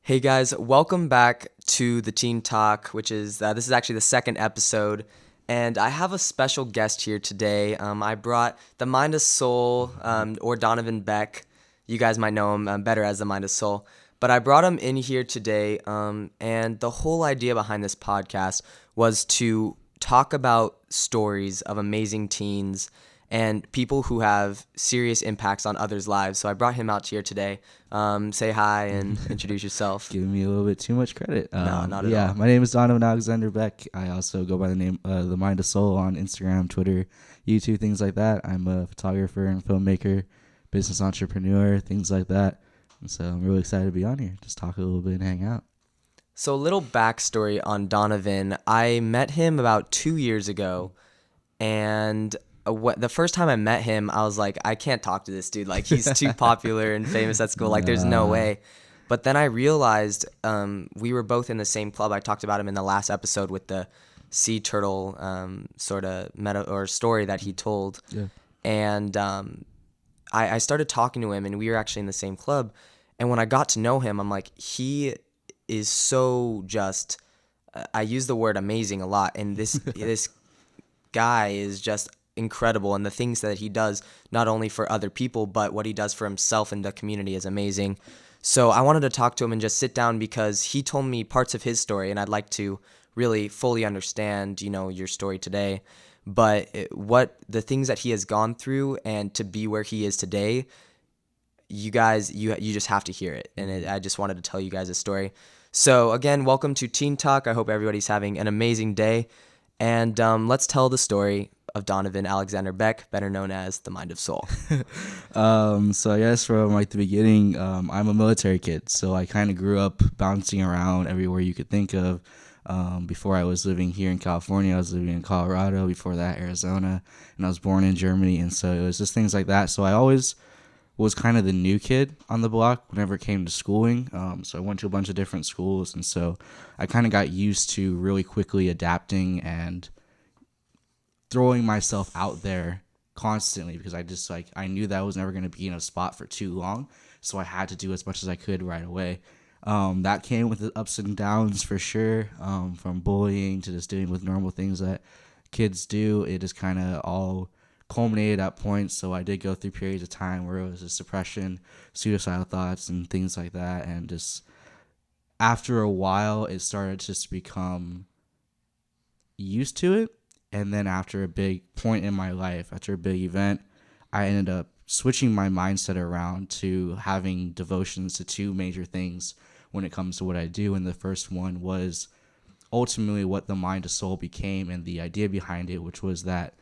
Hey guys, welcome back to the Teen Talk, which is this is actually the second episode, and I have a special guest here today. I brought the Mind of Soul, or Donovan Beck. You guys might know him better as the Mind of Soul, but I brought him in here today, and the whole idea behind this podcast was to talk about stories of amazing teens and people who have serious impacts on others' lives. So I brought him out here today. Say hi and introduce yourself. Giving me a little bit too much credit. No, not at all. Yeah, my name is Donovan Alexander Beck. I also go by the name The Mind of Soul on Instagram, Twitter, YouTube, things like that. I'm a photographer and filmmaker, business entrepreneur, things like that. And so I'm really excited to be on here. Just talk a little bit and hang out. So a little backstory on Donovan. I met him about 2 years ago, and the first time I met him, I was like, I can't talk to this dude. Like, he's too popular and famous at school. Like, there's no way. But then I realized we were both in the same club. I talked about him in the last episode with the sea turtle sort of meta or story that he told. Yeah. And I started talking to him, and we were actually in the same club. And when I got to know him, I'm like, he is so just. I use the word amazing a lot, and this guy is just incredible, and the things that he does not only for other people but what he does for himself and the community is amazing. So I wanted to talk to him and just sit down because he told me parts of his story, and I'd like to really fully understand, your story today. But what the things that he has gone through and to be where he is today, you guys, you just have to hear it. And I just wanted to tell you guys a story. So again, welcome to Teen Talk. I hope everybody's having an amazing day. And let's tell the story of Donovan Alexander Beck, better known as the Mind of Soul. So I guess from the beginning, I'm a military kid. So I kind of grew up bouncing around everywhere you could think of. Before I was living here in California, I was living in Colorado. Before that, Arizona. And I was born in Germany. And so it was just things like that. So I always was kind of the new kid on the block whenever it came to schooling. So I went to a bunch of different schools. And so I kind of got used to really quickly adapting and throwing myself out there constantly because I knew that I was never going to be in a spot for too long. So I had to do as much as I could right away. That came with the ups and downs for sure, from bullying to just dealing with normal things that kids do. It just kind of all culminated at points. So I did go through periods of time where it was just depression, suicidal thoughts, and things like that. And just after a while, it started to just become used to it. And then after a big point in my life, after a big event, I ended up switching my mindset around to having devotions to two major things when it comes to what I do. And the first one was ultimately what the Mind of Soul became, and the idea behind it, which was that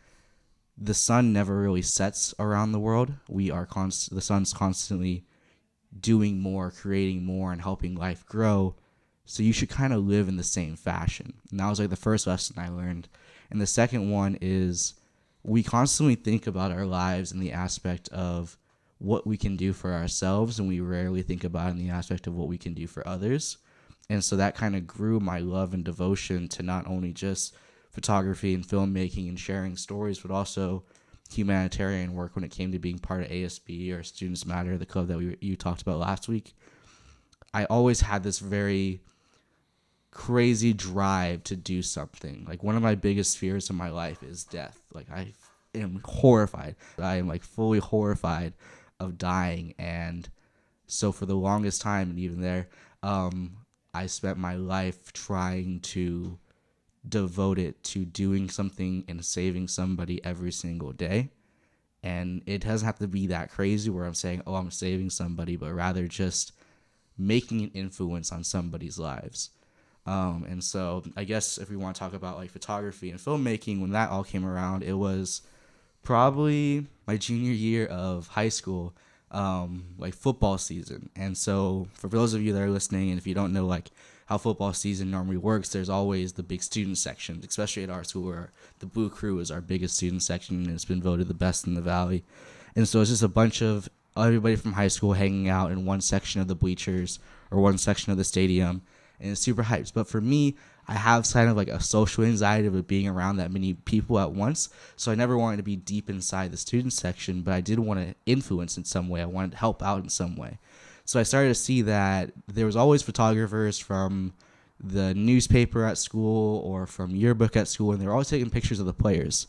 the sun never really sets around the world. The sun's constantly doing more, creating more, and helping life grow. So you should kind of live in the same fashion. And that was the first lesson I learned. And the second one is we constantly think about our lives in the aspect of what we can do for ourselves, and we rarely think about it in the aspect of what we can do for others. And so that kind of grew my love and devotion to not only just photography and filmmaking and sharing stories, but also humanitarian work when it came to being part of ASB or Students Matter, the club that you talked about last week. I always had this very crazy drive to do something. One of my biggest fears in my life is death. I am horrified. I am fully horrified of dying. And so for the longest time, and even there, I spent my life trying to devote it to doing something and saving somebody every single day. And it doesn't have to be that crazy where I'm saying, oh, I'm saving somebody, but rather just making an influence on somebody's lives. And so I guess if we want to talk about photography and filmmaking, when that all came around, it was probably my junior year of high school, football season. And so for those of you that are listening, and if you don't know how football season normally works, there's always the big student section, especially at our school where the Blue Crew is our biggest student section, and it's been voted the best in the Valley. And so it's just a bunch of everybody from high school hanging out in one section of the bleachers or one section of the stadium, and it's super hyped. But for me, I have kind of a social anxiety of being around that many people at once. So I never wanted to be deep inside the student section, but I did want to influence in some way. I wanted to help out in some way. So I started to see that there was always photographers from the newspaper at school or from yearbook at school, and they were always taking pictures of the players.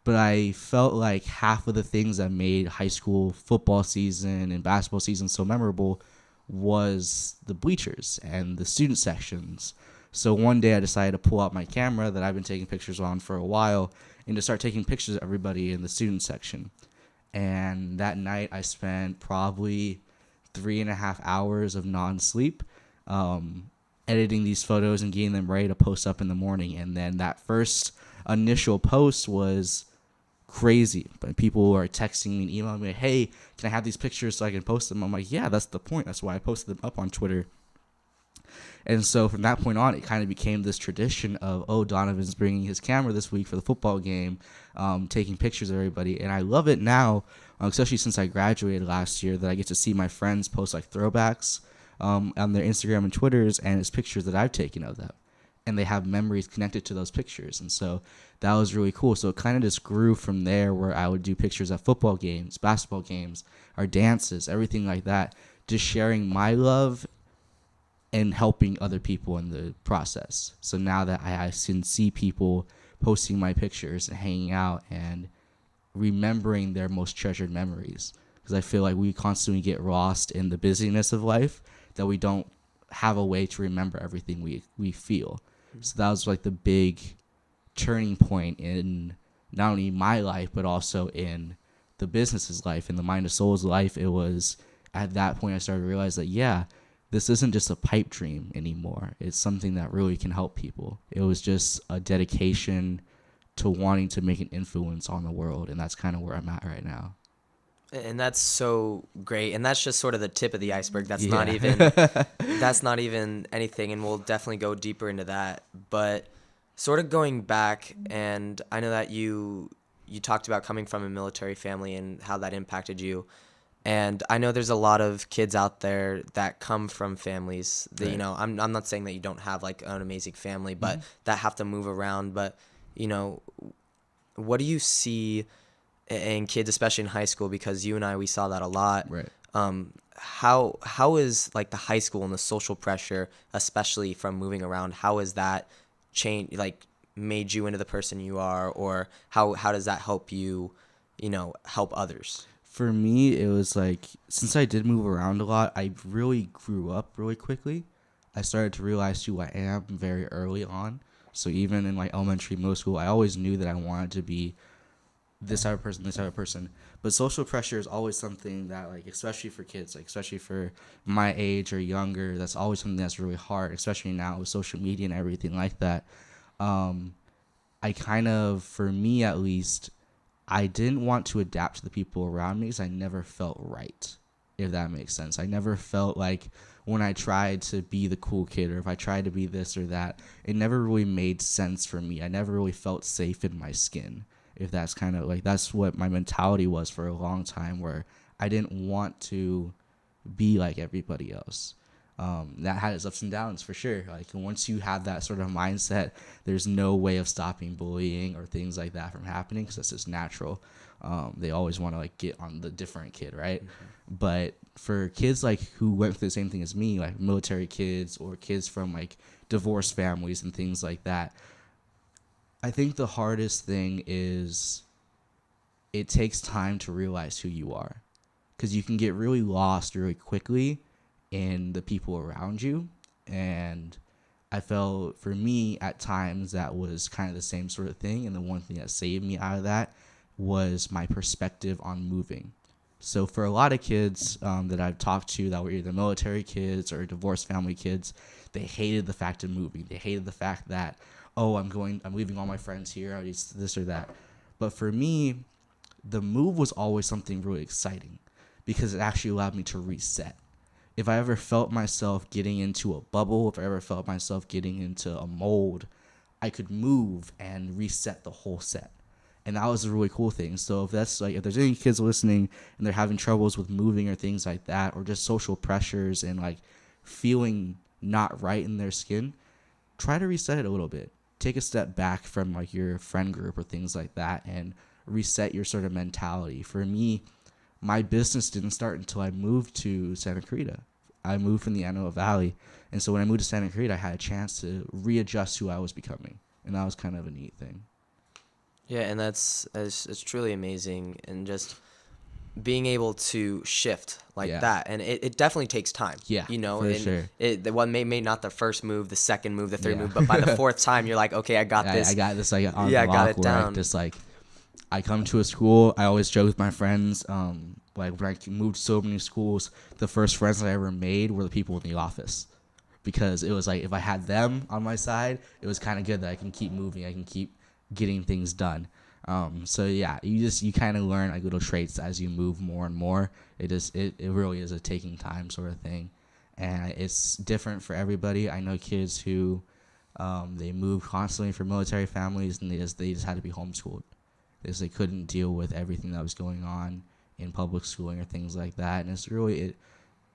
But I felt like half of the things that made high school football season and basketball season so memorable was the bleachers and the student sections. So one day I decided to pull out my camera that I've been taking pictures on for a while and to start taking pictures of everybody in the student section. And that night I spent probably 3.5 hours of non-sleep editing these photos and getting them ready to post up in the morning. And then that first initial post was crazy, but people are texting me and emailing me, hey, can I have these pictures so I can post them? I'm like, yeah, that's the point. That's why I posted them up on Twitter. And so from that point on, it kind of became this tradition of, oh, Donovan's bringing his camera this week for the football game, taking pictures of everybody. And I love it now, especially since I graduated last year, that I get to see my friends post like throwbacks on their Instagram and Twitters, and it's pictures that I've taken of them. And they have memories connected to those pictures. And so that was really cool. So it kind of just grew from there, where I would do pictures at football games, basketball games, our dances, everything like that, just sharing my love and helping other people in the process. So now that I can see people posting my pictures and hanging out and remembering their most treasured memories, because I feel like we constantly get lost in the busyness of life, that we don't have a way to remember everything we feel. So that was like the big turning point in not only my life, but also in the business's life, in the Mind of Soul's life. It was at that point I started to realize that, yeah, this isn't just a pipe dream anymore. It's something that really can help people. It was just a dedication to wanting to make an influence on the world, and that's kind of where I'm at right now. And that's so great. And that's just sort of the tip of the iceberg. That's not even anything. And we'll definitely go deeper into that. But sort of going back, and I know that you talked about coming from a military family and how that impacted you. And I know there's a lot of kids out there that come from families that, Right. I'm not saying that you don't have like an amazing family, but that have to move around. But, what do you see in kids, especially in high school, because you and I, we saw that a lot. Right. How is like the high school and the social pressure, especially from moving around, how has that changed, like made you into the person you are, or how does that help you, help others? For me, it was like, since I did move around a lot, I really grew up really quickly. I started to realize who I am very early on. So even in like elementary, middle school, I always knew that I wanted to be this type of person. But social pressure is always something that, like, especially for kids, like especially for my age or younger, that's always something that's really hard, especially now with social media and everything like that. I kind of, for me at least, I didn't want to adapt to the people around me because I never felt right, if that makes sense. I never felt like when I tried to be the cool kid, or if I tried to be this or that, it never really made sense for me. I never really felt safe in my skin, if that's kind of like, that's what my mentality was for a long time, where I didn't want to be like everybody else. That had its ups and downs for sure. Like once you have that sort of mindset, there's no way of stopping bullying or things like that from happening, because that's just natural. They always want to like get on the different kid, right? But for kids like who went through the same thing as me, like military kids or kids from like divorced families and things like that, I think the hardest thing is it takes time to realize who you are, because you can get really lost really quickly in the people around you. And I felt for me at times that was kind of the same sort of thing. And the one thing that saved me out of that was my perspective on moving. So for a lot of kids that I've talked to that were either military kids or divorced family kids, they hated the fact of moving. They hated the fact that, oh, I'm leaving all my friends here, I need this or that. But for me, the move was always something really exciting, because it actually allowed me to reset. If I ever felt myself getting into a bubble, if I ever felt myself getting into a mold, I could move and reset the whole set. And that was a really cool thing. So if there's any kids listening and they're having troubles with moving or things like that, or just social pressures and like feeling not right in their skin, try to reset it a little bit. Take a step back from like your friend group or things like that and reset your sort of mentality. For me, my business didn't start until I moved to Santa Clarita I moved from the Antelope Valley, and so when I moved to Santa Cruz, I had a chance to readjust who I was becoming, and that was kind of a neat thing. Yeah, and it's truly amazing, and just being able to shift like Yeah. that, and it definitely takes time. Yeah, you know, for and sure. the one may not the first move, the second move, the third Yeah. move, but by the fourth time, you're like, okay, I got this. I got this like on Yeah, I the got lock it where I down. just like I come to a school. I always joke with my friends. Like when I moved so many schools, the first friends that I ever made were the people in the office, because it was like if I had them on my side, it was kind of good that I can keep moving. I can keep getting things done. So yeah, you kind of learn like little traits as you move more and more. It really is a taking time sort of thing, and it's different for everybody. I know kids who they move constantly for military families, and they just had to be homeschooled because they couldn't deal with everything that was going on in public schooling or things like that. And it's really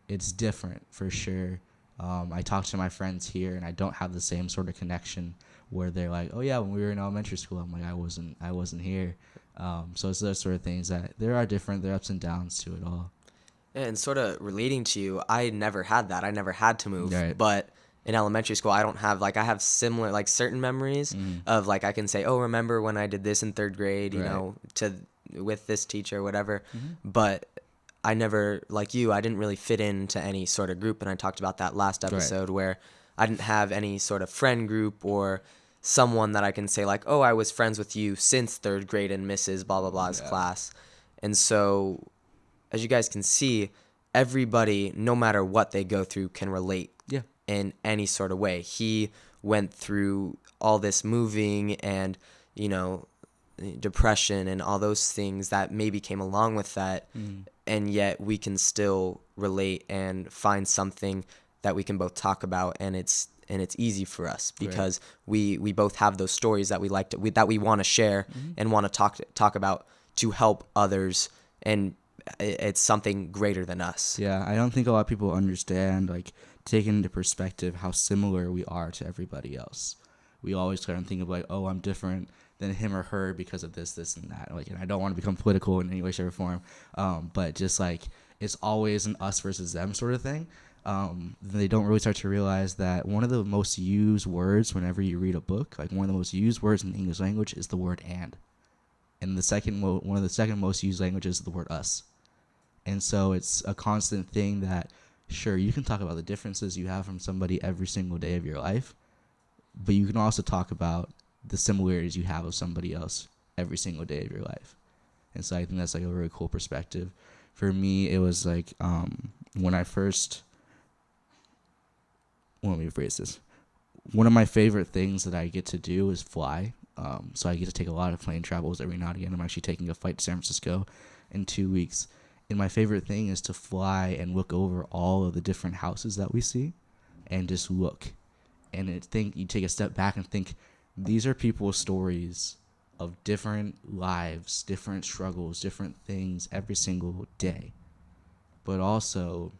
it's different for sure. I talk to my friends here, and I don't have the same sort of connection where they're like, oh yeah, when we were in elementary school, I'm like, I wasn't here. So it's those sort of things that there are ups and downs to it all. And sort of relating to you, I never had that. I never had to move, Right. but in elementary school, I don't have I have similar certain memories of I can say, oh, remember when I did this in third grade, you Right. know, with this teacher or whatever. But I never, like you, I didn't really fit into any sort of group, and I talked about that last episode where I didn't have any sort of friend group or someone that I can say like, oh, I was friends with you since third grade in Mrs. blah blah blah's class. And so, as you guys can see, everybody, no matter what they go through, can relate Yeah. in any sort of way. He went through all this moving and, you know, depression and all those things that maybe came along with that, and yet we can still relate and find something that we can both talk about, and it's easy for us because we both have those stories that we like to that we want to share and want to talk about to help others, and it's something greater than us. Yeah, I don't think a lot of people understand, like, taking into perspective how similar we are to everybody else. We always kind of think of like, oh, I'm different than him or her because of this, and that. Like, and I don't want to become political in any way, shape, or form. But just like it's always an us versus them sort of thing. They don't really start to realize that one of the most used words whenever you read a book, like one of the most used words in the English language, is the word "and." And one of the second most used languages is the word "us." And so it's a constant thing that, sure, you can talk about the differences you have from somebody every single day of your life, but you can also talk about the similarities you have of somebody else every single day of your life. And so I think that's like a really cool perspective. For me, it was like when I first, well, let me rephrase this. One of my favorite things that I get to do is fly. So I get to take a lot of plane travels every now and again. I'm actually taking a flight to San Francisco in 2 weeks. And my favorite thing is to fly and look over all of the different houses that we see and just look. And you take a step back and think, these are people's stories of different lives, different struggles, different things every single day. But also,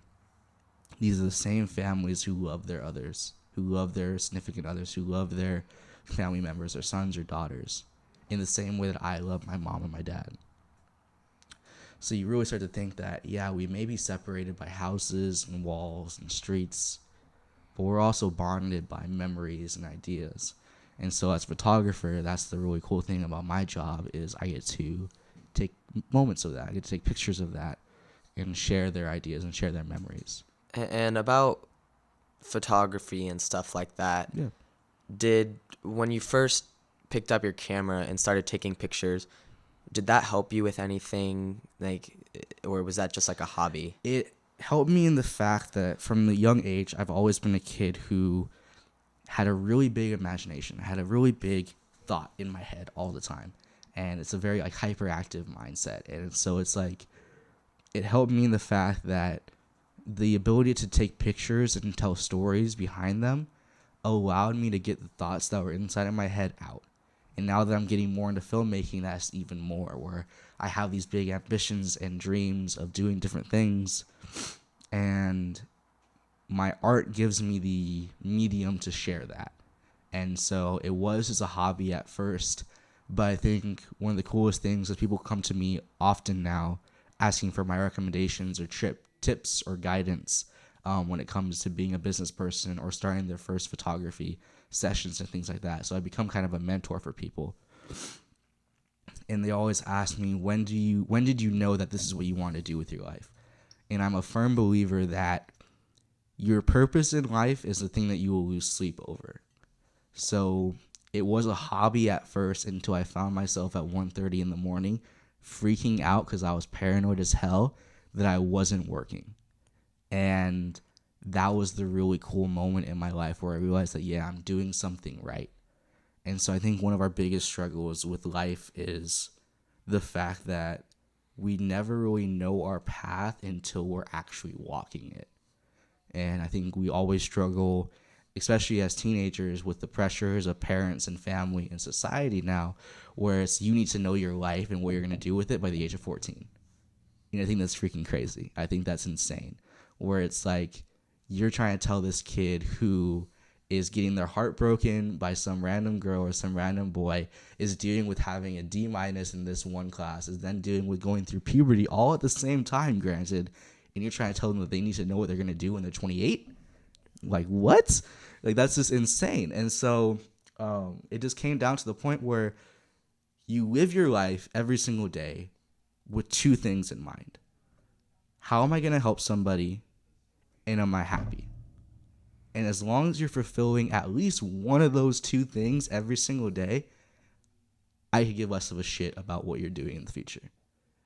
these are the same families who love their others, who love their significant others, who love their family members, their sons or daughters, in the same way that I love my mom and my dad. So you really start to think that, yeah, we may be separated by houses and walls and streets, but we're also bonded by memories and ideas. And so as a photographer, that's the really cool thing about my job, is I get to take moments of that. I get to take pictures of that and share their ideas and share their memories. And about photography and stuff like that, when you first picked up your camera and started taking pictures, did that help you with anything, like, or was that just like a hobby? It helped me in the fact that from the young age, I've always been a kid who had a really big imagination. I had a really big thought in my head all the time. And it's a very like hyperactive mindset. And so it's like, it helped me in the fact that the ability to take pictures and tell stories behind them allowed me to get the thoughts that were inside of my head out. And now that I'm getting more into filmmaking, that's even more, where I have these big ambitions and dreams of doing different things. And my art gives me the medium to share that. And so it was just a hobby at first. But I think one of the coolest things is people come to me often now asking for my recommendations or tips or guidance when it comes to being a business person or starting their first photography sessions and things like that. So I become kind of a mentor for people. And they always ask me, when did you know that this is what you want to do with your life? And I'm a firm believer that your purpose in life is the thing that you will lose sleep over. So it was a hobby at first until I found myself at 1:30 in the morning freaking out because I was paranoid as hell that I wasn't working. And that was the really cool moment in my life where I realized that, yeah, I'm doing something right. And so I think one of our biggest struggles with life is the fact that we never really know our path until we're actually walking it. And I think we always struggle, especially as teenagers, with the pressures of parents and family and society now, where it's you need to know your life and what you're going to do with it by the age of 14. I think that's freaking crazy. I think that's insane. Where it's like you're trying to tell this kid who is getting their heart broken by some random girl or some random boy, is dealing with having a D- in this one class, is then dealing with going through puberty all at the same time, granted, and you're trying to tell them that they need to know what they're going to do when they're 28? Like, what? Like, that's just insane. And so it just came down to the point where you live your life every single day with two things in mind. How am I going to help somebody, and am I happy? And as long as you're fulfilling at least one of those two things every single day, I could give less of a shit about what you're doing in the future.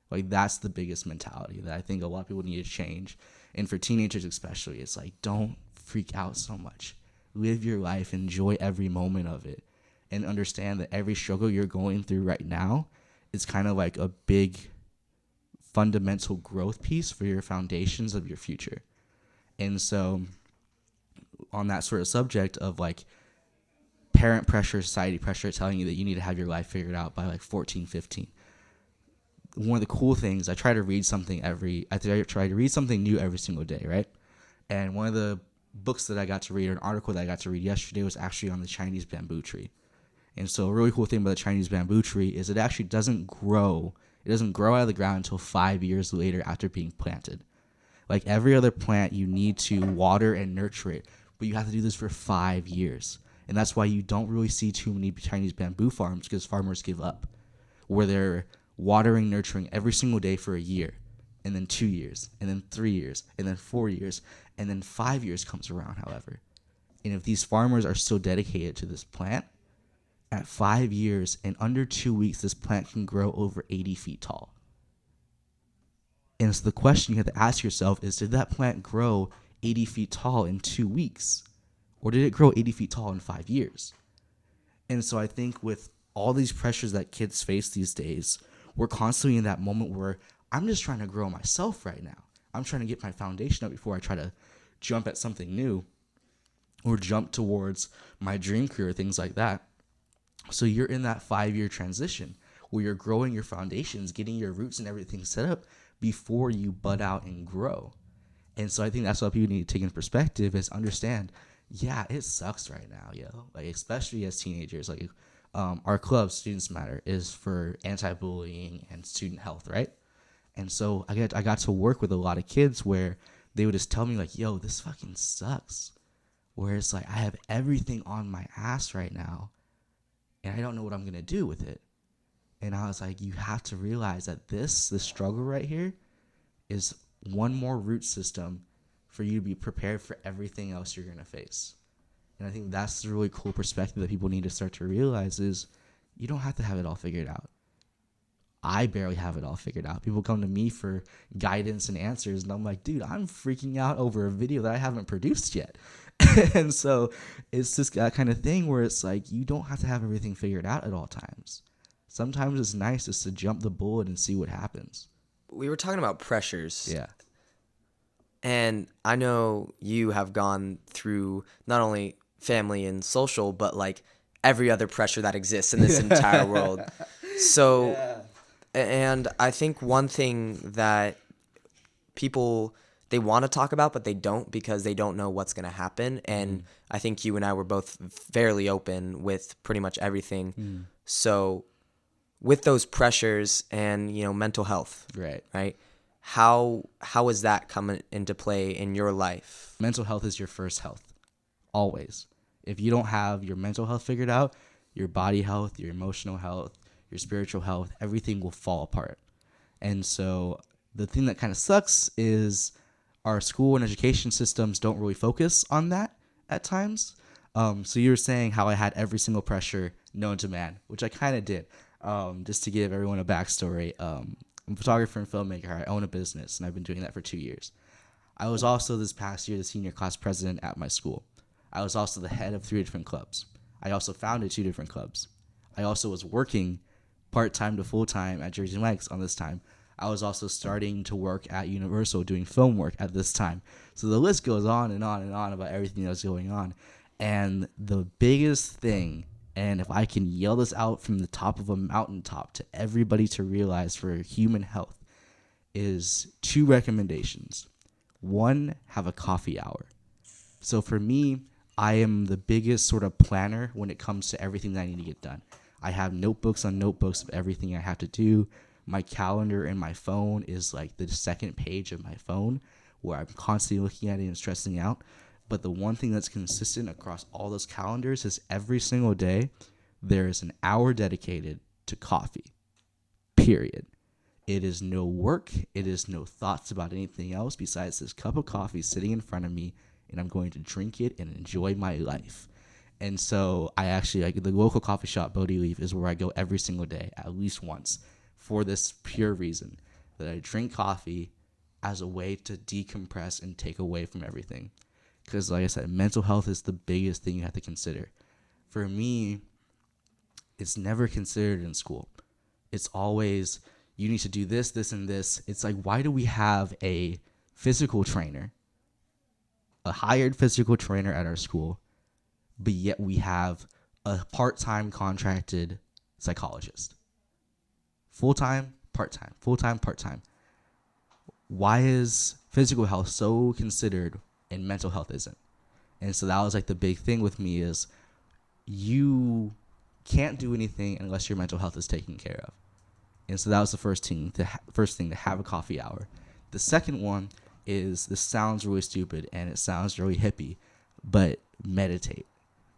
Like, that's the biggest mentality that I think a lot of people need to change. And for teenagers especially, it's like, don't freak out so much. Live your life, enjoy every moment of it, and understand that every struggle you're going through right now is kind of like a big fundamental growth piece for your foundations of your future. And so on that sort of subject of like parent pressure, society pressure telling you that you need to have your life figured out by like 14, 15. One of the cool things, I try to read something new every single day, right? And one of the books that I got to read, or an article that I got to read yesterday, was actually on the Chinese bamboo tree. And so a really cool thing about the Chinese bamboo tree is it actually doesn't grow. It doesn't grow out of the ground until 5 years later after being planted. Like every other plant, you need to water and nurture it, but you have to do this for 5 years. And that's why you don't really see too many Chinese bamboo farms, because farmers give up, where they're watering, nurturing every single day for a year, and then 2 years, and then 3 years, and then 4 years, and then 5 years comes around, however. And if these farmers are still dedicated to this plant, at 5 years, in under 2 weeks, this plant can grow over 80 feet tall. And so the question you have to ask yourself is, did that plant grow 80 feet tall in 2 weeks? Or did it grow 80 feet tall in 5 years? And so I think with all these pressures that kids face these days, we're constantly in that moment where I'm just trying to grow myself right now. I'm trying to get my foundation up before I try to jump at something new or jump towards my dream career, things like that. So you're in that 5-year transition where you're growing your foundations, getting your roots and everything set up before you bud out and grow. And so I think that's what people need to take in perspective, is understand, yeah, it sucks right now, yo. Like, especially as teenagers, like our club, Students Matter, is for anti-bullying and student health, right? And so I got to work with a lot of kids where they would just tell me like, yo, this fucking sucks. Where it's like, I have everything on my ass right now, and I don't know what I'm going to do with it. And I was like, you have to realize that this struggle right here is one more root system for you to be prepared for everything else you're going to face. And I think that's the really cool perspective that people need to start to realize, is you don't have to have it all figured out. I barely have it all figured out. People come to me for guidance and answers, and I'm like, dude, I'm freaking out over a video that I haven't produced yet. And so it's this kind of thing where it's like, you don't have to have everything figured out at all times. Sometimes it's nice just to jump the bullet and see what happens. We were talking about pressures. Yeah. And I know you have gone through not only family and social, but like every other pressure that exists in this entire world. So, yeah. And I think one thing that people, they want to talk about, but they don't, because they don't know what's going to happen. And I think you and I were both fairly open with pretty much everything. So with those pressures and, mental health, right? how is that coming into play in your life? Mental health is your first health, always. If you don't have your mental health figured out, your body health, your emotional health, your spiritual health, everything will fall apart. And so the thing that kind of sucks is our school and education systems don't really focus on that at times. So you were saying how I had every single pressure known to man, which I kind of did. Just to give everyone a backstory, I'm a photographer and filmmaker. I own a business, and I've been doing that for 2 years. I was also this past year the senior class president at my school. I was also the head of 3 different clubs. I also founded 2 different clubs. I also was working part-time to full-time at Jersey Mike's on this time. I was also starting to work at Universal doing film work at this time. So the list goes on and on and on about everything that's going on. And the biggest thing, and if I can yell this out from the top of a mountaintop to everybody to realize for human health, is 2 recommendations. 1, have a coffee hour. So for me, I am the biggest sort of planner when it comes to everything that I need to get done. I have notebooks on notebooks of everything I have to do. My calendar in my phone is like the second page of my phone where I'm constantly looking at it and stressing out. But the one thing that's consistent across all those calendars is every single day there is an hour dedicated to coffee, period. It is no work. It is no thoughts about anything else besides this cup of coffee sitting in front of me, and I'm going to drink it and enjoy my life. And so I actually, like the local coffee shop, Bodie Leaf, is where I go every single day, at least once, for this pure reason that I drink coffee as a way to decompress and take away from everything. Because like I said, mental health is the biggest thing you have to consider. For me, it's never considered in school. It's always, you need to do this, this, and this. It's like, why do we have a physical trainer, a hired physical trainer at our school, but yet we have a part-time contracted psychologist? Full-time, part-time, full-time, part-time. Why is physical health so considered and mental health isn't? And so that was like the big thing with me is you can't do anything unless your mental health is taken care of. And so that was the first thing to have a coffee hour. The second one is, this sounds really stupid and it sounds really hippie, but meditate.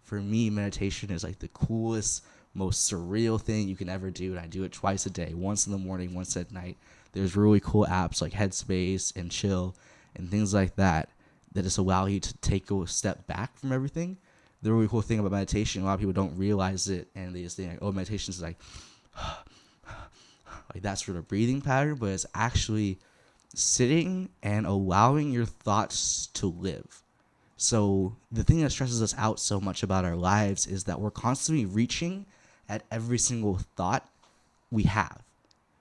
For me, meditation is like the coolest, most surreal thing you can ever do, and I do it twice a day, once in the morning, once at night. There's really cool apps like Headspace and Chill and things like that that just allow you to take a step back from everything. The really cool thing about meditation, a lot of people don't realize it, and they just think, like, oh, meditation is like that sort of breathing pattern, but it's actually sitting and allowing your thoughts to live. So the thing that stresses us out so much about our lives is that we're constantly reaching at every single thought we have.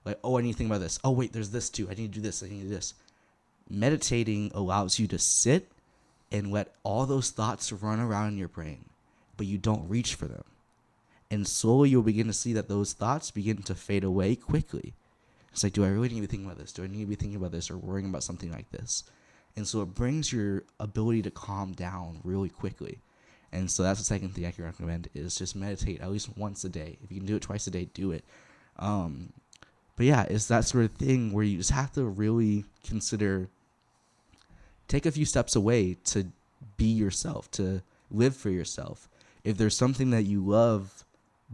Like, oh, I need to think about this. Oh, wait, there's this too. I need to do this. I need to do this. Meditating allows you to sit and let all those thoughts run around in your brain, but you don't reach for them. And slowly you'll begin to see that those thoughts begin to fade away quickly. It's like, do I really need to be thinking about this? Do I need to be thinking about this or worrying about something like this? And so it brings your ability to calm down really quickly. And so that's the second thing I can recommend, is just meditate at least once a day. If you can do it twice a day, do it. But yeah, it's that sort of thing where you just have to really consider, take a few steps away to be yourself, to live for yourself. If there's something that you love,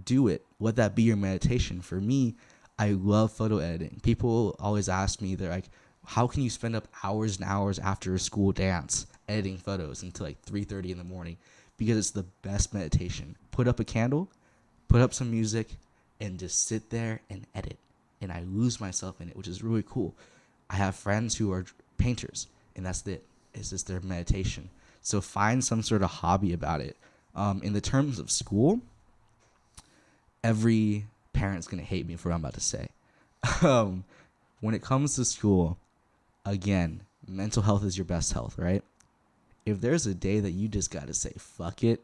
do it. Let that be your meditation. For me, I love photo editing. People always ask me, they're like, how can you spend up hours and hours after a school dance editing photos until like 3:30 in the morning? Because it's the best meditation. Put up a candle, put up some music, and just sit there and edit. And I lose myself in it, which is really cool. I have friends who are painters, and that's it. It's just their meditation. So find some sort of hobby about it. In the terms of school, every parent's going to hate me for what I'm about to say. When it comes to school, again, mental health is your best health, right? If there's a day that you just got to say fuck it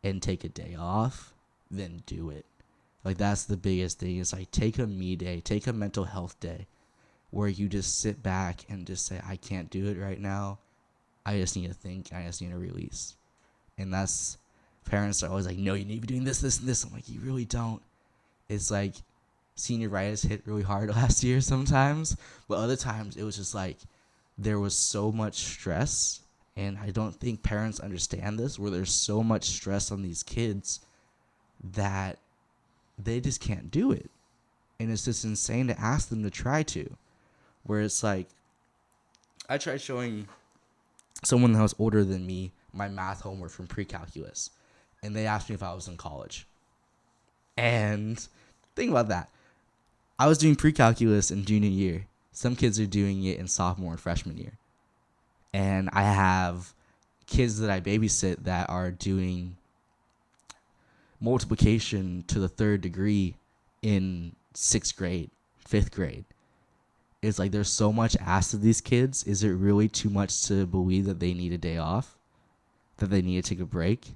and take a day off, then do it. Like, that's the biggest thing. Is like, take a me day, take a mental health day where you just sit back and just say, I can't do it right now. I just need to think. I just need to release. And that's, parents are always like, no, you need to be doing this, this, and this. I'm like, you really don't. It's like, senioritis hit really hard last year sometimes, but other times it was just like there was so much stress, and I don't think parents understand this, where there's so much stress on these kids that they just can't do it. And it's just insane to ask them to try to. Where it's like, I tried showing someone that was older than me my math homework from pre-calculus, and they asked me if I was in college. And think about that. I was doing pre-calculus in junior year. Some kids are doing it in sophomore and freshman year. And I have kids that I babysit that are doing multiplication to the third degree in 6th grade, 5th grade. It's like there's so much asked of these kids. Is it really too much to believe that they need a day off? That they need to take a break?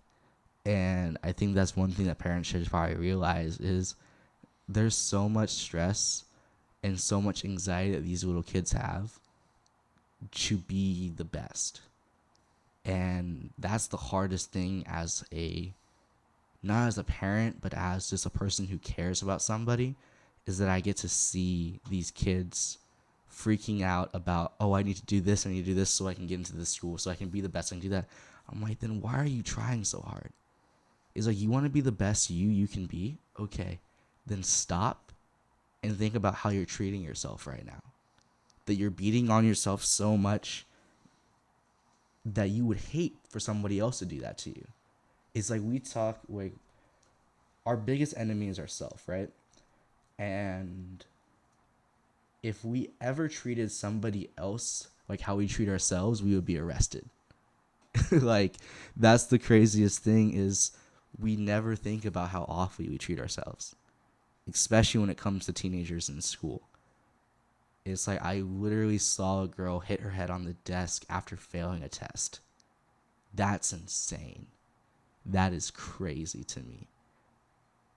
And I think that's one thing that parents should probably realize is there's so much stress and so much anxiety that these little kids have to be the best. And that's the hardest thing as not as a parent, but as just a person who cares about somebody, is that I get to see these kids freaking out about, oh, I need to do this so I can get into this school, so I can be the best, I can do that. I'm like, then why are you trying so hard? It's like, you want to be the best you can be? Okay, then stop and think about how you're treating yourself right now. That you're beating on yourself so much that you would hate for somebody else to do that to you. It's like we talk, like, our biggest enemy is ourselves, right? And if we ever treated somebody else like how we treat ourselves, we would be arrested. Like, that's the craziest thing, is we never think about how awfully we treat ourselves, especially when it comes to teenagers in school. It's like, I literally saw a girl hit her head on the desk after failing a test. That's insane. That is crazy to me.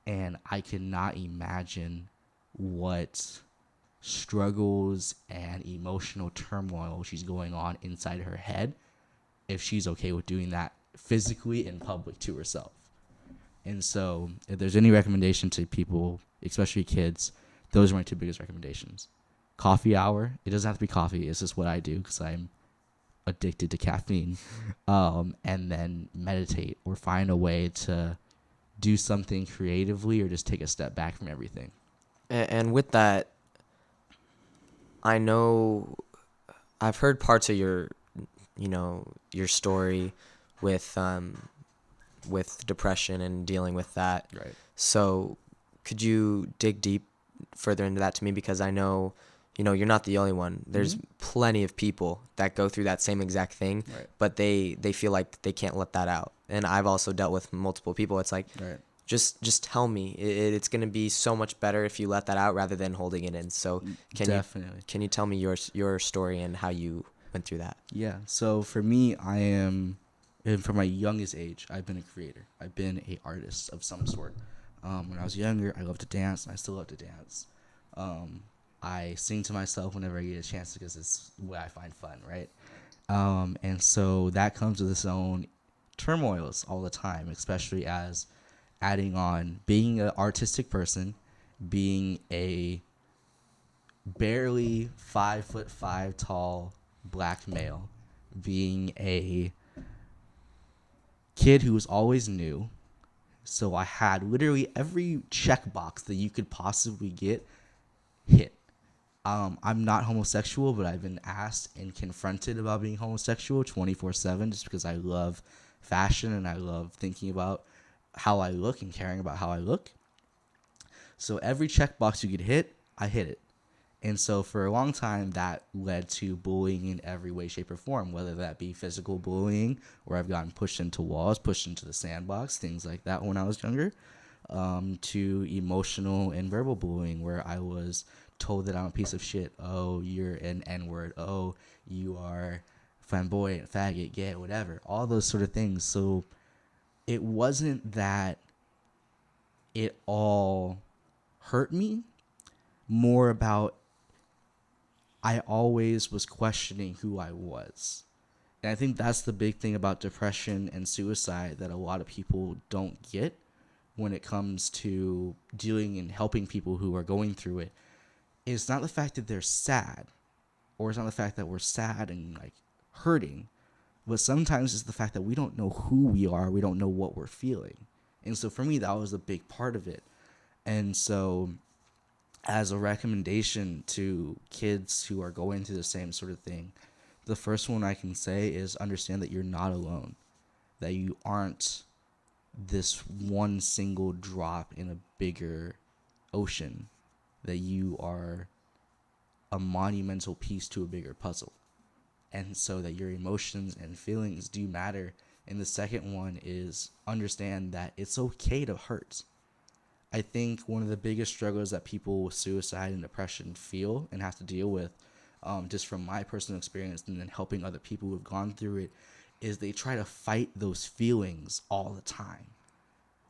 And I cannot imagine what struggles and emotional turmoil she's going on inside her head if she's okay with doing that physically in public to herself. And so if there's any recommendation to people, especially kids, those are my two biggest recommendations. Coffee hour. It doesn't have to be coffee. It's just what I do because I'm addicted to caffeine. And then meditate or find a way to do something creatively or just take a step back from everything. And with that, I know I've heard parts of your story with depression and dealing with that. Right. So could you dig deep further into that to me? Because I know, you're not the only one. There's plenty of people that go through that same exact thing, Right. but they feel like they can't let that out. And I've also dealt with multiple people. It's like, Right. just tell me. It's going to be so much better if you let that out rather than holding it in. So can you tell me your story and how you went through that? Yeah. So for me, and from my youngest age, I've been a creator. I've been an artist of some sort. When I was younger, I loved to dance, and I still love to dance. I sing to myself whenever I get a chance because it's what I find fun, right? And so that comes with its own turmoils all the time, especially as adding on being an artistic person, being a barely 5'5" tall black male, being a kid who was always new. So I had literally every checkbox that you could possibly get hit. I'm not homosexual, but I've been asked and confronted about being homosexual 24/7 just because I love fashion and I love thinking about how I look and caring about how I look. So every checkbox you could hit, I hit it. And so for a long time, that led to bullying in every way, shape, or form, whether that be physical bullying, where I've gotten pushed into walls, pushed into the sandbox, things like that when I was younger, to emotional and verbal bullying, where I was told that I'm a piece of shit. Oh, you're an N-word. Oh, you are flamboyant, faggot, gay, whatever. All those sort of things. So it wasn't that it all hurt me, more about I always was questioning who I was. And I think that's the big thing about depression and suicide that a lot of people don't get, when it comes to dealing and helping people who are going through it is not the fact that they're sad, or it's not the fact that we're sad and like hurting, but sometimes it's the fact that we don't know who we are, we don't know what we're feeling. And so for me, that was a big part of it. And so as a recommendation to kids who are going through the same sort of thing, the first one I can say is understand that you're not alone, that you aren't this one single drop in a bigger ocean, that you are a monumental piece to a bigger puzzle. And so that your emotions and feelings do matter. And the second one is understand that it's okay to hurt. I think one of the biggest struggles that people with suicide and depression feel and have to deal with, just from my personal experience and then helping other people who have gone through it, is they try to fight those feelings all the time.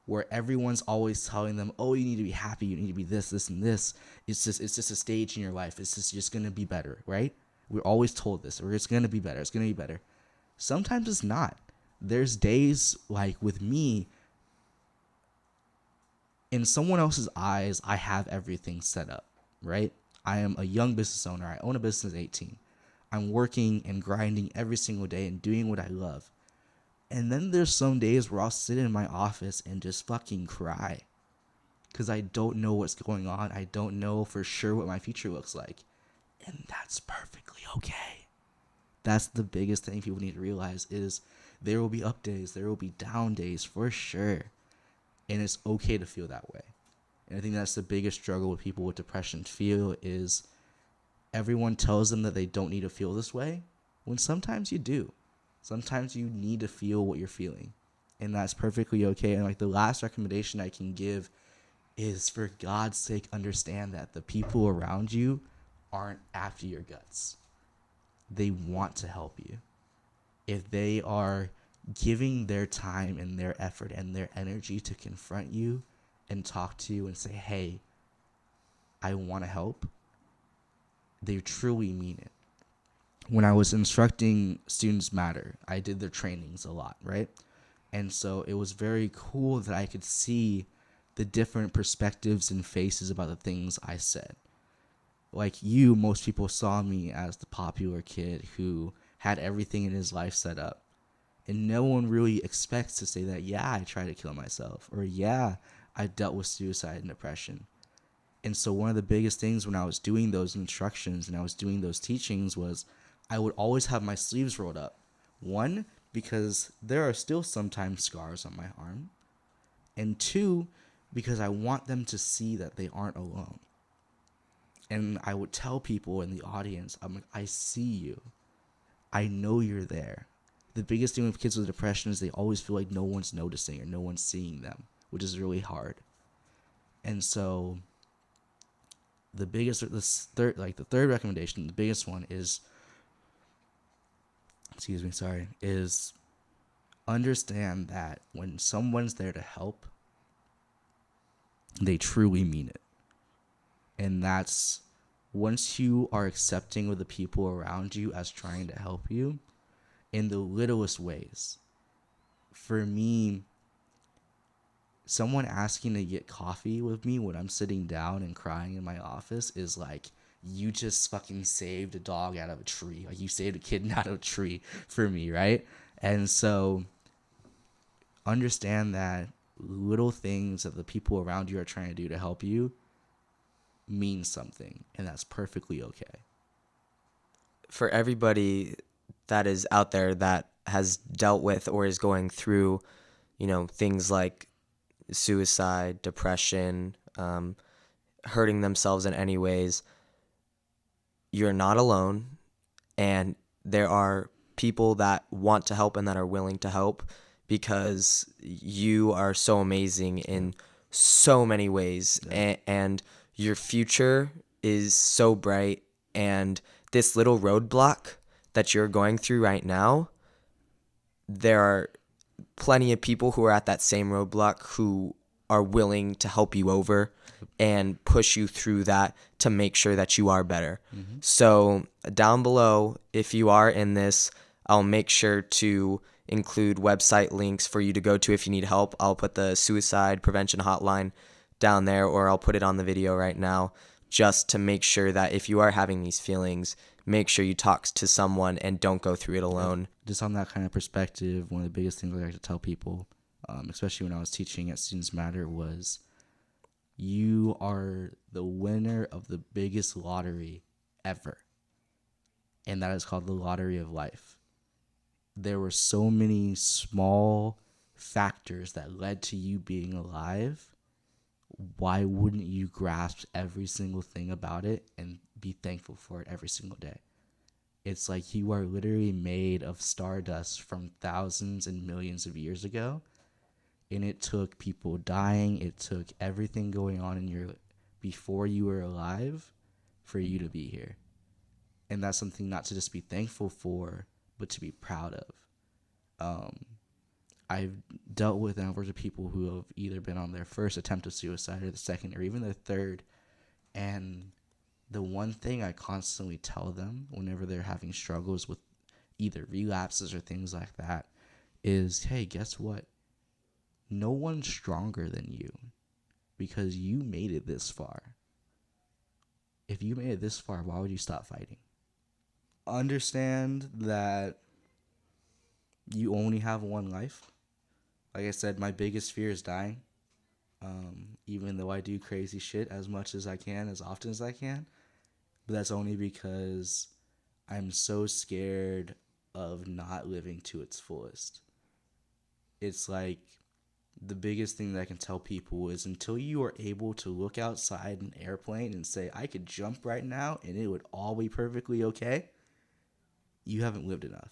Where everyone's always telling them, oh, you need to be happy, you need to be this, this, and this. It's just a stage in your life. It's just going to be better, right? We're always told this, or it's going to be better, it's going to be better. Sometimes it's not. There's days, like with me, in someone else's eyes, I have everything set up, right? I am a young business owner. I own a business at 18. I'm working and grinding every single day and doing what I love. And then there's some days where I'll sit in my office and just fucking cry because I don't know what's going on. I don't know for sure what my future looks like. And that's perfectly okay. That's the biggest thing people need to realize is there will be up days, there will be down days for sure. And it's okay to feel that way. And I think that's the biggest struggle with people with depression feel is everyone tells them that they don't need to feel this way, when sometimes you do. Sometimes you need to feel what you're feeling. And that's perfectly okay. And like the last recommendation I can give is, for God's sake, understand that the people around you aren't after your guts. They want to help you. If they are giving their time and their effort and their energy to confront you and talk to you and say, hey, I want to help, they truly mean it. When I was instructing Students Matter, I did their trainings a lot, right? And so it was very cool that I could see the different perspectives and faces about the things I said. Like you, most people saw me as the popular kid who had everything in his life set up. And no one really expects to say that, yeah, I tried to kill myself, or yeah, I dealt with suicide and depression. And so one of the biggest things when I was doing those instructions and I was doing those teachings was I would always have my sleeves rolled up. One, because there are still sometimes scars on my arm. And two, because I want them to see that they aren't alone. And I would tell people in the audience, I'm like, I see you. I know you're there. The biggest thing with kids with depression is they always feel like no one's noticing or no one's seeing them, which is really hard. And so the third recommendation, the biggest one is, is understand that when someone's there to help, they truly mean it. And that's once you are accepting of the people around you as trying to help you in the littlest ways. For me, someone asking to get coffee with me when I'm sitting down and crying in my office is like, you just fucking saved a dog out of a tree. Like you saved a kitten out of a tree for me, right? And so understand that little things that the people around you are trying to do to help you means something, and that's perfectly okay. For everybody that is out there that has dealt with or is going through, things like suicide, depression, hurting themselves in any ways, you're not alone, and there are people that want to help and that are willing to help because you are so amazing in so many ways, and your future is so bright, and this little roadblock that you're going through right now, there are plenty of people who are at that same roadblock who are willing to help you over and push you through that to make sure that you are better. Mm-hmm. So down below, if you are in this, I'll make sure to include website links for you to go to if you need help. I'll put the suicide prevention hotline down there, or I'll put it on the video right now, just to make sure that if you are having these feelings, make sure you talk to someone and don't go through it alone. Just on that kind of perspective, one of the biggest things I like to tell people, especially when I was teaching at Students Matter, was you are the winner of the biggest lottery ever. And that is called the lottery of life. There were so many small factors that led to you being alive. Why wouldn't you grasp every single thing about it and be thankful for it every single day? It's like you are literally made of stardust from thousands and millions of years ago. And it took people dying. It took everything going on in your before you were alive for you to be here. And that's something not to just be thankful for, but to be proud of. I've dealt with and I've worked with people who have either been on their first attempt of suicide or the second or even their third. And the one thing I constantly tell them whenever they're having struggles with either relapses or things like that is, hey, guess what? No one's stronger than you because you made it this far. If you made it this far, why would you stop fighting? Understand that you only have one life. Like I said, my biggest fear is dying. Even though I do crazy shit as much as I can, as often as I can. But that's only because I'm so scared of not living to its fullest. It's like the biggest thing that I can tell people is until you are able to look outside an airplane and say, I could jump right now and it would all be perfectly okay, you haven't lived enough.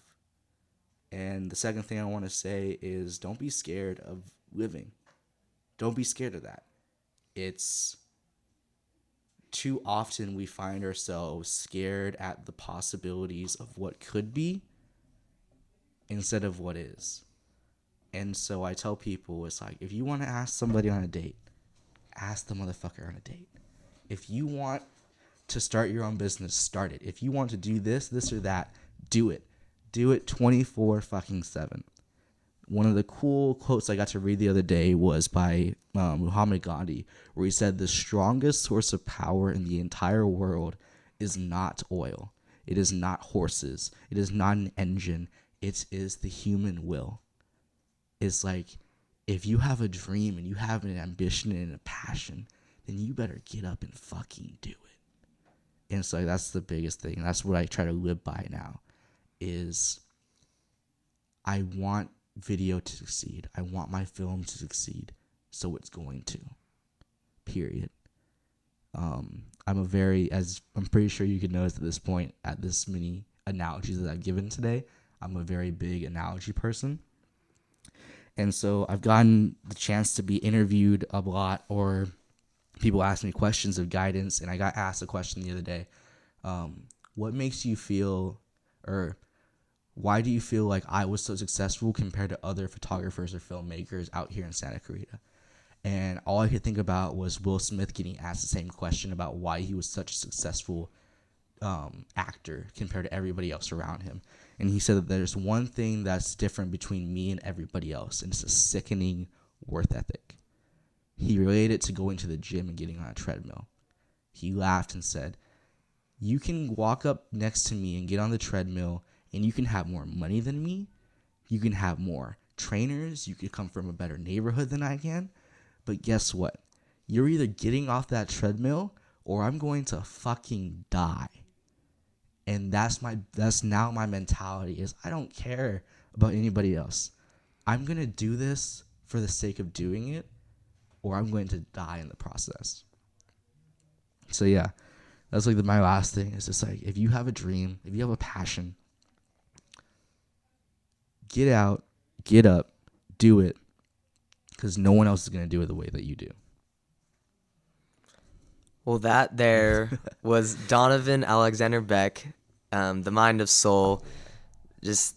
And the second thing I want to say is don't be scared of living. Don't be scared of that. It's too often we find ourselves scared at the possibilities of what could be instead of what is. And so I tell people, it's like, if you want to ask somebody on a date, ask the motherfucker on a date. If you want to start your own business, start it. If you want to do this or that, do it. Do it 24/7. One of the cool quotes I got to read the other day was by Muhammad Gandhi, where he said the strongest source of power in the entire world is not oil. It is not horses. It is not an engine. It is the human will. It's like, if you have a dream and you have an ambition and a passion, then you better get up and fucking do it. And so that's the biggest thing. That's what I try to live by now, is I want video to succeed. I want my film to succeed. So it's going to. Period. I'm pretty sure you can notice at this point, at this many analogies that I've given today, I'm a very big analogy person. And so I've gotten the chance to be interviewed a lot, or people ask me questions of guidance. And I got asked a question the other day. What makes you feel, or why do you feel like I was so successful compared to other photographers or filmmakers out here in Santa Clarita? And all I could think about was Will Smith getting asked the same question about why he was such a successful actor compared to everybody else around him. And he said that there's one thing that's different between me and everybody else, and it's a sickening work ethic. He related it to going to the gym and getting on a treadmill. He laughed and said, you can walk up next to me and get on the treadmill, and you can have more money than me. You can have more trainers. You can come from a better neighborhood than I can. But guess what? You're either getting off that treadmill or I'm going to fucking die. And that's now my mentality, is I don't care about anybody else. I'm going to do this for the sake of doing it, or I'm going to die in the process. So yeah, that's like my last thing, is just like, if you have a dream, if you have a passion, get out, get up, do it, because no one else is going to do it the way that you do. Well, that there was Donovan Alexander Beck, the Mind of Soul. Just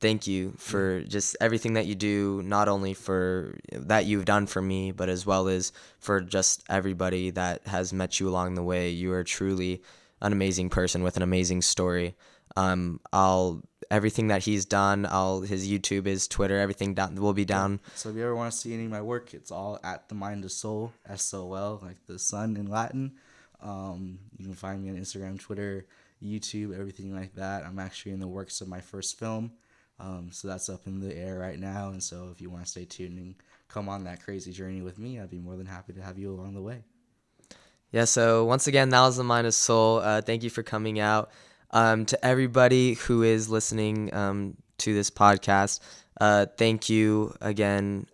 thank you for just everything that you do, not only for that you've done for me, but as well as for just everybody that has met you along the way. You are truly an amazing person with an amazing story. I'll everything that he's done. His YouTube, his Twitter, everything down will be down. So if you ever want to see any of my work, it's all at the Mind of Soul, SOL, like the sun in Latin. You can find me on Instagram, Twitter, YouTube, everything like that. I'm actually in the works of my first film. So that's up in the air right now. And so if you want to stay tuned and come on that crazy journey with me, I'd be more than happy to have you along the way. Yeah, so once again, that was the Mind of Soul. Thank you for coming out. To everybody who is listening to this podcast, thank you again.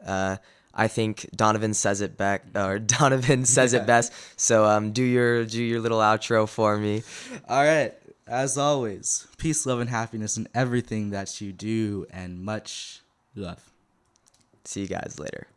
I think Donovan says it best. So do your little outro for me. All right. As always, peace, love, and happiness in everything that you do, and much love. See you guys later.